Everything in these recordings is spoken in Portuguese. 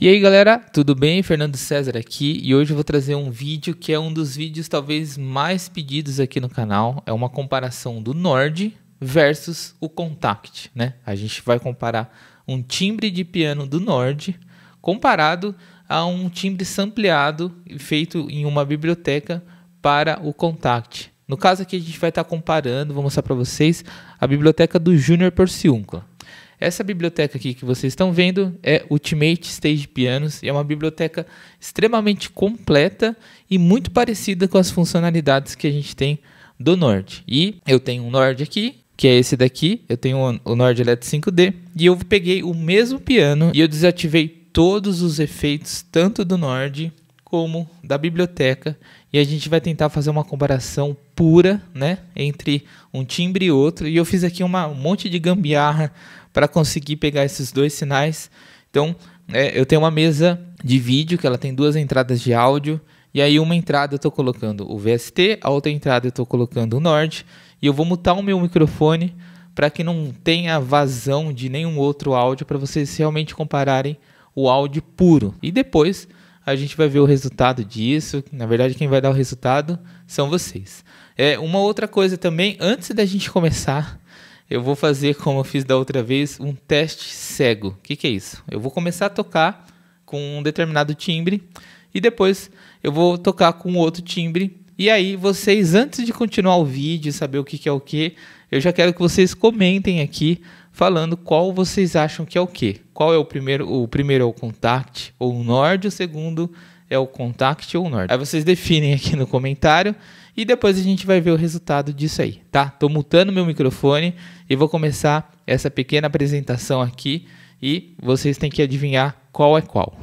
E aí galera, tudo bem? Fernando César aqui e hoje eu vou trazer um vídeo que é um dos vídeos talvez mais pedidos aqui no canal. É uma comparação do Nord versus o Kontakt, né? A gente vai comparar um timbre de piano do Nord comparado a um timbre sampleado feito em uma biblioteca para o Kontakt. No caso aqui a gente vai estar comparando, vou mostrar para vocês a biblioteca do Junior Porciúncula. Essa biblioteca aqui que vocês estão vendo é Ultimate Stage Pianos e é uma biblioteca extremamente completa e muito parecida com as funcionalidades que a gente tem do Nord. E eu tenho um Nord aqui, que é esse daqui, eu tenho o Nord Electro 5D e eu peguei o mesmo piano e eu desativei todos os efeitos, tanto do Nord como da biblioteca, e a gente vai tentar fazer uma comparação pura, né, entre um timbre e outro. E eu fiz aqui um monte de gambiarra para conseguir pegar esses dois sinais. Então, eu tenho uma mesa de vídeo que ela tem duas entradas de áudio, e aí uma entrada eu estou colocando o VST, a outra entrada eu estou colocando o Nord, e eu vou mutar o meu microfone para que não tenha vazão de nenhum outro áudio, para vocês realmente compararem o áudio puro. E depois a gente vai ver o resultado disso. Na verdade, quem vai dar o resultado são vocês. Uma outra coisa também, antes da gente começar, eu vou fazer, como eu fiz da outra vez, um teste cego. O que é isso? Eu vou começar a tocar com um determinado timbre e depois eu vou tocar com outro timbre. E aí vocês, antes de continuar o vídeo, saber o que é o que, eu já quero que vocês comentem aqui, falando qual vocês acham que é o que. Qual é o primeiro? O primeiro é o Kontakt ou o Nord, o segundo é o Kontakt ou o Nord. Aí vocês definem aqui no comentário e depois a gente vai ver o resultado disso aí, tá? Tô mutando meu microfone e vou começar essa pequena apresentação aqui e vocês têm que adivinhar qual é qual.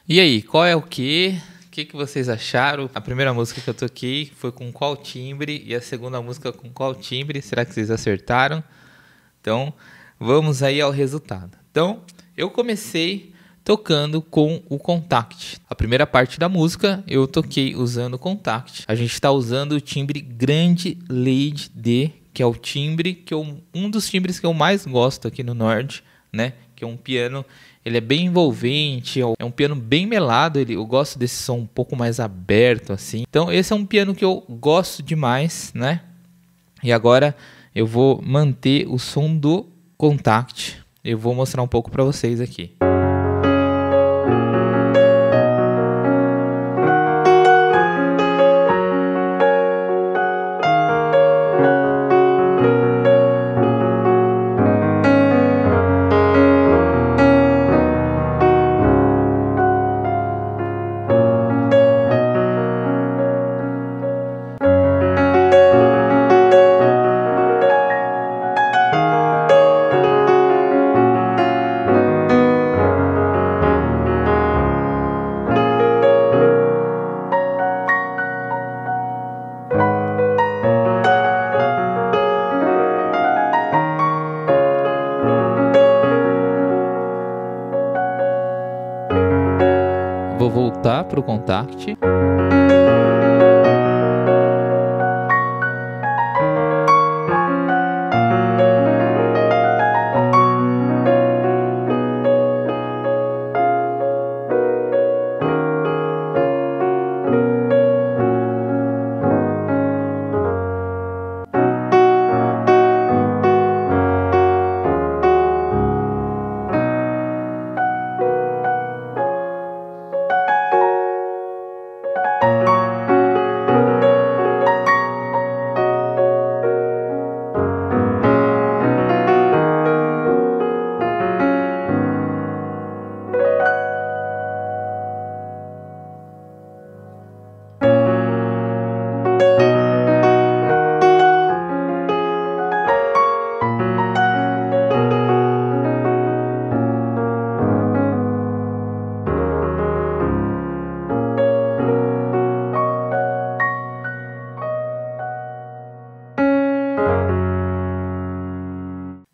E aí, qual é o que? O que vocês acharam? A primeira música que eu toquei foi com qual timbre? E a segunda música com qual timbre? Será que vocês acertaram? Então, vamos aí ao resultado. Então, eu comecei tocando com o Kontakt. A primeira parte da música eu toquei usando o Kontakt. A gente está usando o timbre Grande Lady D, que é o timbre, um dos timbres que eu mais gosto aqui no Nord, né? Que é um piano, ele é bem envolvente, é um piano bem melado, eu gosto desse som um pouco mais aberto assim. Então esse é um piano que eu gosto demais, né? E agora eu vou manter o som do Contact. Eu vou mostrar um pouco para vocês aqui. Vou voltar para o Contact.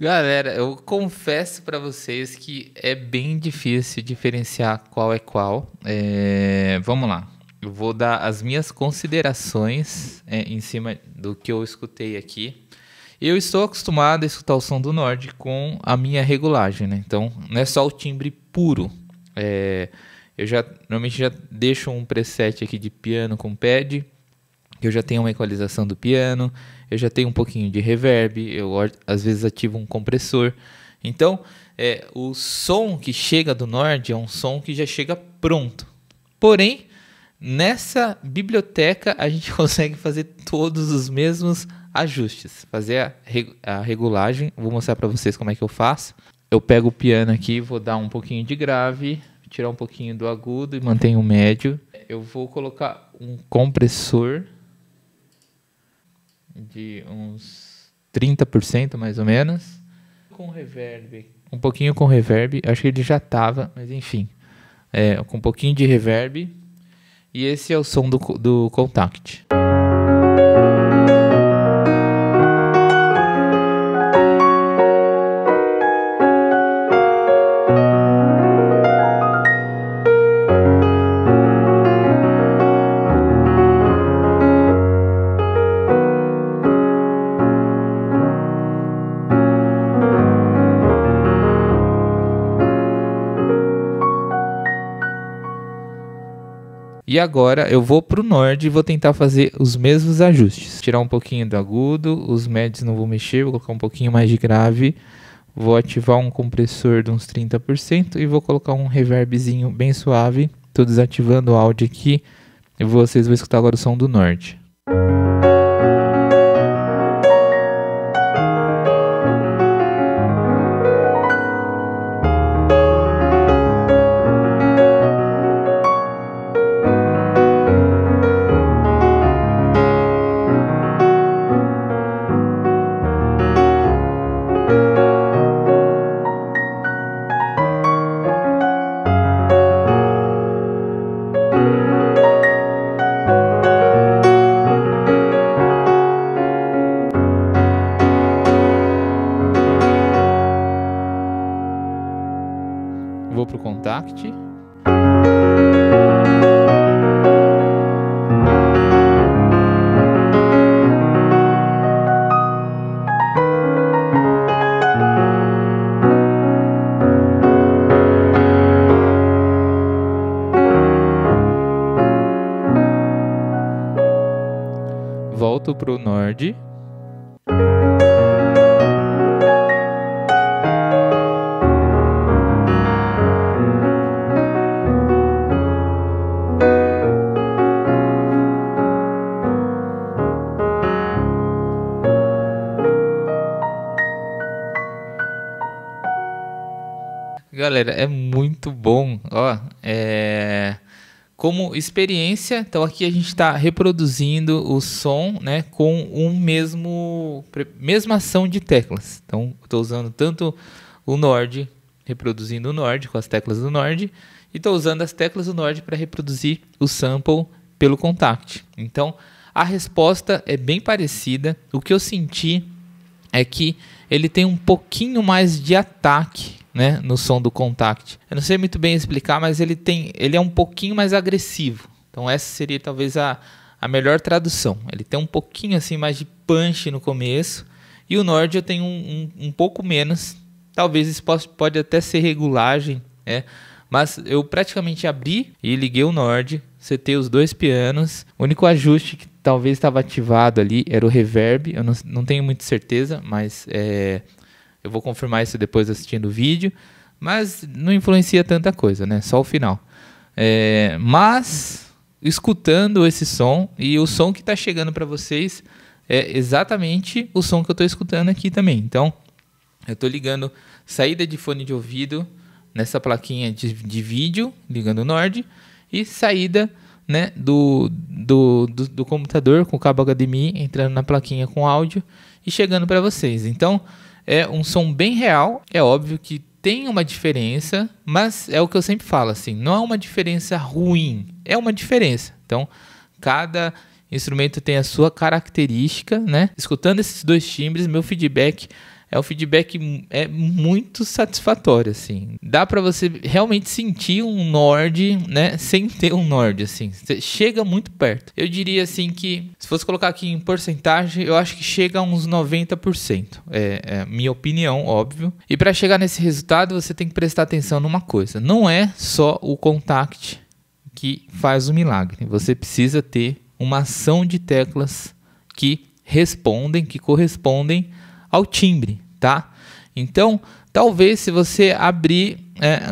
Galera, eu confesso para vocês que é bem difícil diferenciar qual é qual. Vamos lá, eu vou dar as minhas considerações em cima do que eu escutei aqui. Eu estou acostumado a escutar o som do Nord com a minha regulagem, né? Então não é só o timbre puro. Eu normalmente já deixo um preset aqui de piano com pad. Eu já tenho uma equalização do piano, eu já tenho um pouquinho de reverb, eu às vezes ativo um compressor. Então, o som que chega do Nord é um som que já chega pronto. Porém, nessa biblioteca a gente consegue fazer todos os mesmos ajustes. Fazer a regulagem, vou mostrar para vocês como é que eu faço. Eu pego o piano aqui, vou dar um pouquinho de grave, tirar um pouquinho do agudo e mantenho o médio. Eu vou colocar um compressor de uns 30% mais ou menos, com reverb, um pouquinho com reverb, acho que ele já tava, mas enfim, com um pouquinho de reverb, e esse é o som do Contact. E agora eu vou para o Nord e vou tentar fazer os mesmos ajustes. Tirar um pouquinho do agudo, os médios não vou mexer, vou colocar um pouquinho mais de grave. Vou ativar um compressor de uns 30% e vou colocar um reverbzinho bem suave. Estou desativando o áudio aqui e vocês vão escutar agora o som do Nord. Vou para o Contact. volto para o Nord. Galera, é muito bom, ó, como experiência. Então aqui a gente está reproduzindo o som, né, com mesma ação de teclas. Então estou usando tanto o Nord, reproduzindo o Nord com as teclas do Nord, e estou usando as teclas do Nord para reproduzir o sample pelo Kontakt. Então a resposta é bem parecida. O que eu senti é que ele tem um pouquinho mais de ataque, né, no som do Kontakt. Eu não sei muito bem explicar, mas ele é um pouquinho mais agressivo. Então essa seria talvez a melhor tradução. Ele tem um pouquinho assim mais de punch no começo, e o Nord eu tenho um pouco menos. Talvez isso pode até ser regulagem, né? Mas eu praticamente abri e liguei o Nord, setei os dois pianos. O único ajuste que talvez estava ativado ali era o reverb. Eu não tenho muita certeza, mas eu vou confirmar isso depois assistindo o vídeo. Mas não influencia tanta coisa, né? Só o final. Mas escutando esse som, e o som que está chegando para vocês é exatamente o som que eu estou escutando aqui também. Então eu estou ligando saída de fone de ouvido nessa plaquinha de vídeo, ligando o Nord, e saída, né, do computador com o cabo HDMI entrando na plaquinha com áudio e chegando para vocês. Então é um som bem real. É óbvio que tem uma diferença, mas é o que eu sempre falo, assim, não é uma diferença ruim, é uma diferença. Então cada instrumento tem a sua característica, né? Escutando esses dois timbres, meu feedback é um feedback muito satisfatório, assim. Dá para você realmente sentir um Nord, né, sem ter um Nord, assim. Você chega muito perto. Eu diria assim que, se fosse colocar aqui em porcentagem, eu acho que chega a uns 90%. É minha opinião, óbvio. E para chegar nesse resultado, você tem que prestar atenção numa coisa. Não é só o Kontakt que faz o milagre. Você precisa ter uma ação de teclas que correspondem ao timbre, tá? Então, talvez se você abrir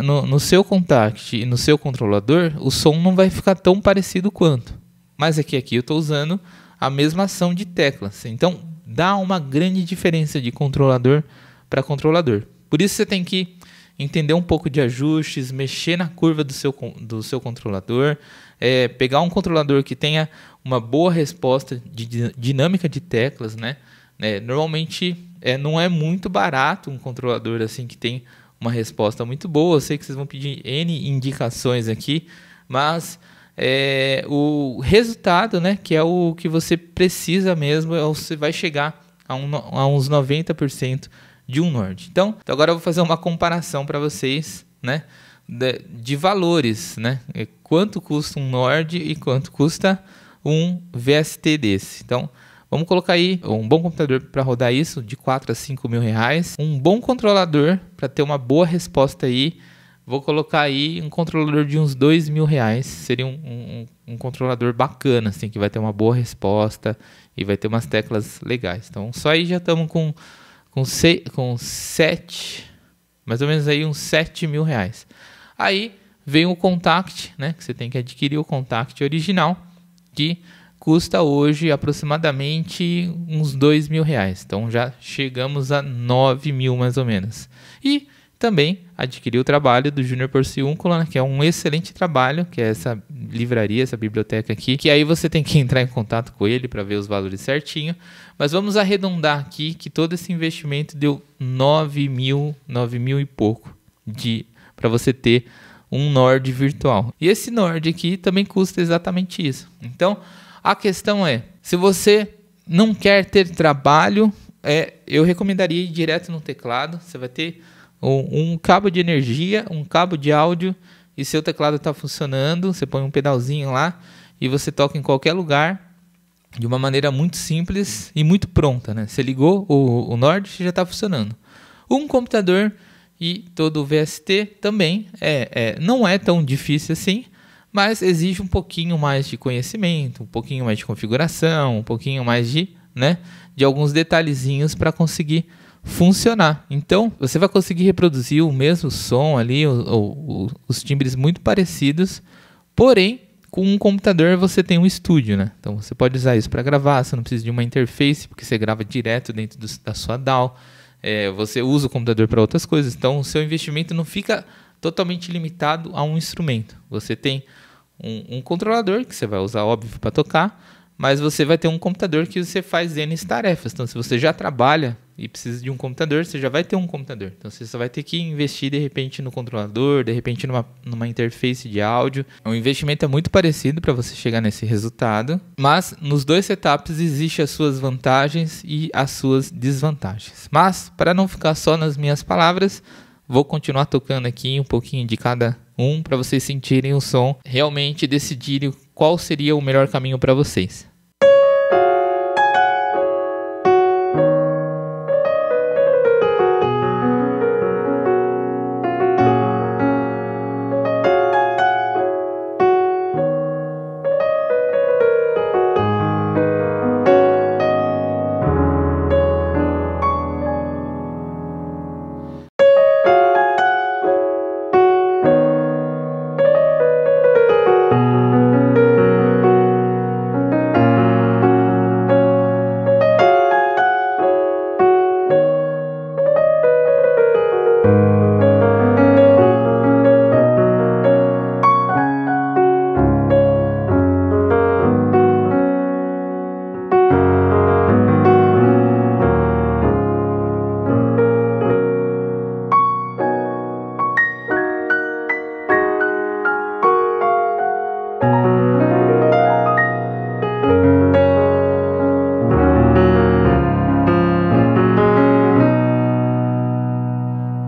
no seu Kontakt e no seu controlador, o som não vai ficar tão parecido quanto. Mas aqui eu estou usando a mesma ação de teclas. Então, dá uma grande diferença de controlador para controlador. Por isso você tem que entender um pouco de ajustes, mexer na curva do seu controlador, pegar um controlador que tenha uma boa resposta de dinâmica de teclas, né? Normalmente não é muito barato um controlador assim que tem uma resposta muito boa. Eu sei que vocês vão pedir N indicações aqui, mas o resultado, né, que é o que você precisa mesmo, você vai chegar a uns 90% de um Nord. Então agora eu vou fazer uma comparação para vocês, né, de valores, né? Quanto custa um Nord e quanto custa um VST desse. Então vamos colocar aí um bom computador para rodar isso, de 4 a 5 mil reais. Um bom controlador para ter uma boa resposta aí. Vou colocar aí um controlador de uns 2 mil reais. Seria um controlador bacana, assim, que vai ter uma boa resposta e vai ter umas teclas legais. Então só aí já estamos com 7, mais ou menos aí uns 7 mil reais. Aí vem o Kontakt, né? Que você tem que adquirir o Kontakt original, que custa hoje aproximadamente uns 2 mil reais. Então já chegamos a 9 mil mais ou menos. E também adquiri o trabalho do Júnior Porciúncula, né, que é um excelente trabalho, que é essa livraria, essa biblioteca aqui, que aí você tem que entrar em contato com ele para ver os valores certinho. Mas vamos arredondar aqui que todo esse investimento deu 9 mil e pouco para você ter um Nord virtual. E esse Nord aqui também custa exatamente isso. Então a questão é, se você não quer ter trabalho, eu recomendaria ir direto no teclado. Você vai ter um cabo de energia, um cabo de áudio, e seu teclado está funcionando. Você põe um pedalzinho lá e você toca em qualquer lugar de uma maneira muito simples e muito pronta, né? Você ligou o Nord e já está funcionando. Um computador e todo o VST também não é tão difícil assim, mas exige um pouquinho mais de conhecimento, um pouquinho mais de configuração, um pouquinho mais de alguns detalhezinhos para conseguir funcionar. Então, você vai conseguir reproduzir o mesmo som ali, os timbres muito parecidos, porém, com um computador você tem um estúdio, né? Então, você pode usar isso para gravar, você não precisa de uma interface, porque você grava direto dentro da sua DAW. Você usa o computador para outras coisas, então o seu investimento não fica totalmente limitado a um instrumento. Você tem um controlador que você vai usar, óbvio, para tocar, mas você vai ter um computador que você faz N tarefas. Então, se você já trabalha e precisa de um computador, você já vai ter um computador. Então, você só vai ter que investir, de repente, no controlador, de repente, numa interface de áudio. O investimento é muito parecido para você chegar nesse resultado, mas nos dois setups existem as suas vantagens e as suas desvantagens. Mas, para não ficar só nas minhas palavras, vou continuar tocando aqui um pouquinho de cada um para vocês sentirem o som, realmente decidirem qual seria o melhor caminho para vocês.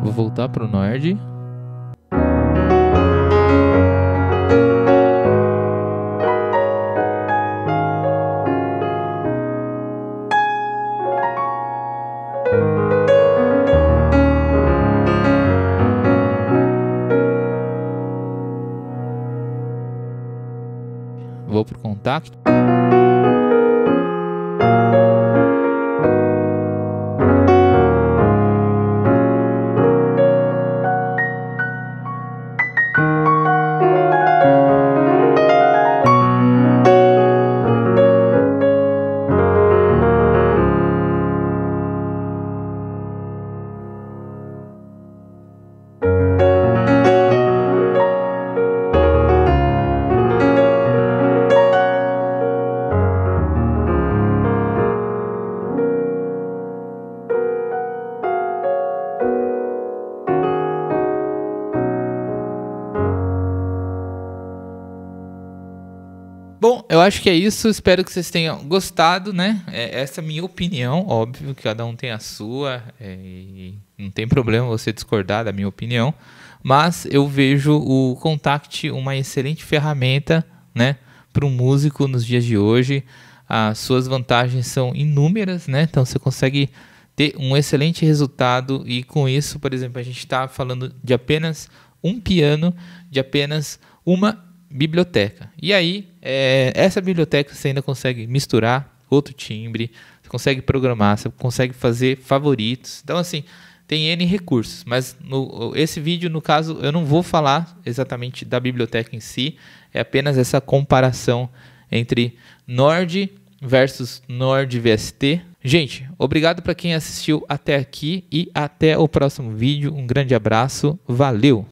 Vou voltar para o Nord. Vou para o Kontakt. Bom, eu acho que é isso. Espero que vocês tenham gostado, né? Essa é a minha opinião. Óbvio que cada um tem a sua. E não tem problema você discordar da minha opinião. Mas eu vejo o Kontakt uma excelente ferramenta, né, para um músico nos dias de hoje. As suas vantagens são inúmeras, né? Então você consegue ter um excelente resultado. E com isso, por exemplo, a gente está falando de apenas um piano, de apenas uma biblioteca. E aí, essa biblioteca você ainda consegue misturar outro timbre, você consegue programar, você consegue fazer favoritos. Então, assim, tem N recursos. Mas esse vídeo, no caso, eu não vou falar exatamente da biblioteca em si, é apenas essa comparação entre Nord versus Nord VST. Gente, obrigado para quem assistiu até aqui e até o próximo vídeo. Um grande abraço, valeu!